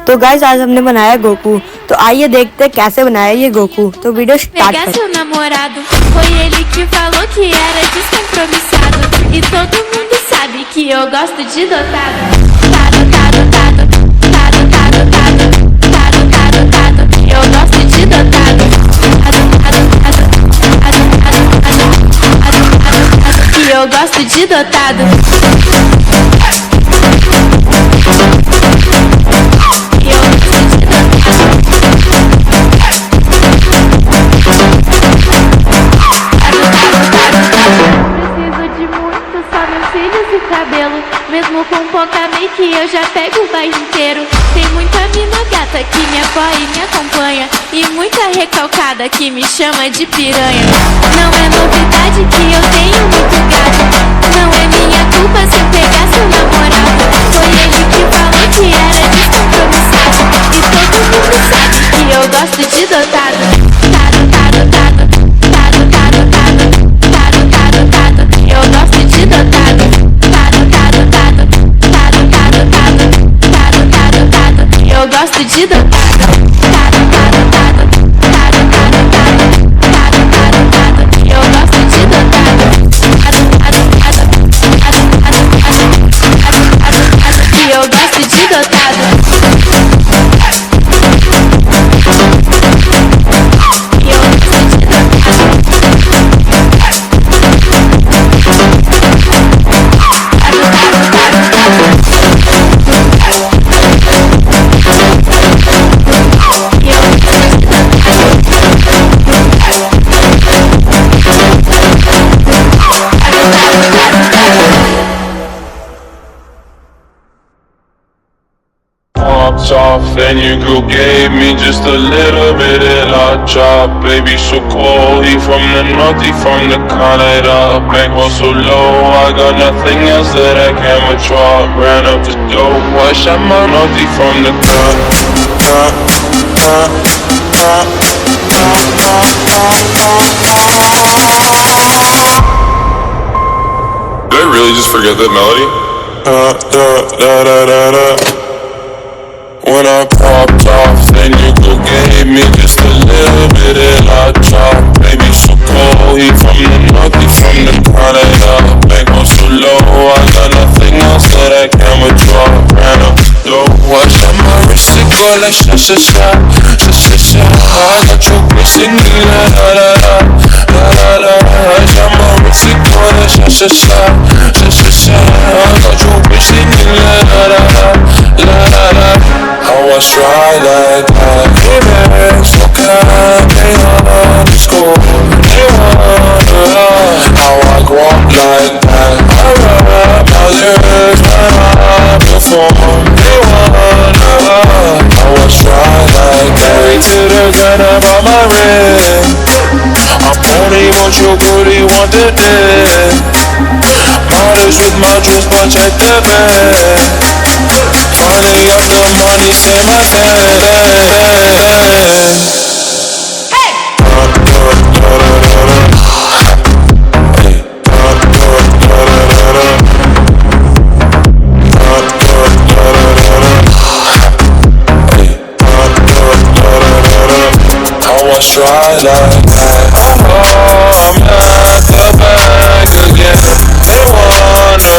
तो गाइस आज हमने बनाया गोकू, तो आइए देखते हैं कैसे बनाया ये गोकू। तो video start Pegar seu namorado, foi ele que falou que era descompromissado. E todo mundo sabe que eu gosto de dotado. Tado, tado, tado, tado, tado, tado, tado, tado, tado. Eu gosto de dotado. E eu gosto de dotado. Mesmo com pouca make eu já pego o bairro inteiro. Tem muita mina gata que me apoia e me acompanha, e muita recalcada que me chama de piranha. Não é novidade que eu tenho muito gato. Não é minha culpa se eu pegar seu namorado. Foi ele que falou que era descompromissado. E todo mundo sabe que eu gosto de dotado. Tado, tado, tado, tado, tado, tado, tado, tado, tado. Eu gosto de dotado. Eu gosto de dotado. Tado, tado, tado, tado, tado, tado, tado, tado, tado. Eu gosto de dotado. E eu gosto de dotado. Popped off and your girl gave me just a little bit of la chop. Baby so cold, he from the north, he from the Canada. Bankroll so low, I got nothing else that I can withdraw. Ran up the dough, I shot my north, he from the Did I really just forget that melody? When I popped off, then you go gave me just a little bit of la chop. Baby so cold, he from the north, he from the Canada. Bankroll so low, I got nothing else that I can withdraw. Ran up the dough, I shot my wrist, it go like sha sha sha, sha sha sha. I got your bitch singing la la la la, la la la. I shot my wrist, it go like sha sha sha, sha sha sha. I got your bitch singing la la la la, la la la. How I try like that, baby, so kind, they wanna school, they wanna how I go up like that, I rap my lyrics when I perform, they wanna how I try like that, carry to the gun about my ring, I'm only want your booty, want the dick, models with my dress, but check the bag. Money after money, say my How I try like that. Oh, I'm at the back again. They wanna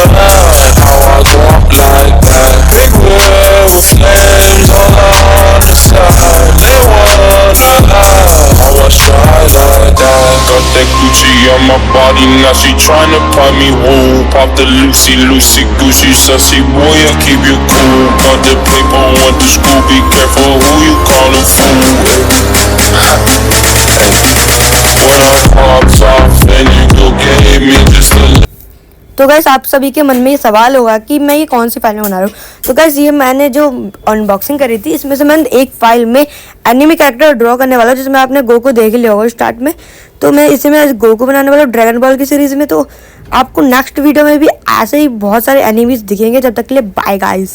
how I go up like that. Big wheel with flames all on the side. They wanna how I try like that. Got that Gucci on my body, now she tryna pop me whole. Pop the Lucy, Lucy, Gucci, sussy boy, I keep you cool. Got the paper, went to school, be careful who you call a fool. When I popped off, then you go gave me just a. तो gas आप सभी के मन में ये सवाल होगा कि मैं ये कौन सी फाइल में बना रहा हूँ। तो गैस ये मैंने जो अनबॉक्सिंग करी थी, इसमें से मैंने एक फाइल में एनिमी कैरेक्टर ड्रॉ करने वाला हूँ, जिसमें आपने गोकू देख लिया होगा स्टार्ट में। तो मैं इसे में गोकू बनाने वाला हूँ ड्रैगन बॉल की सीरीज़ में। तो आपको नेक्स्ट वीडियो में भी ऐसे ही बहुत सारे एनिमीज दिखेंगे। जब तक के लिए बाय गाइस।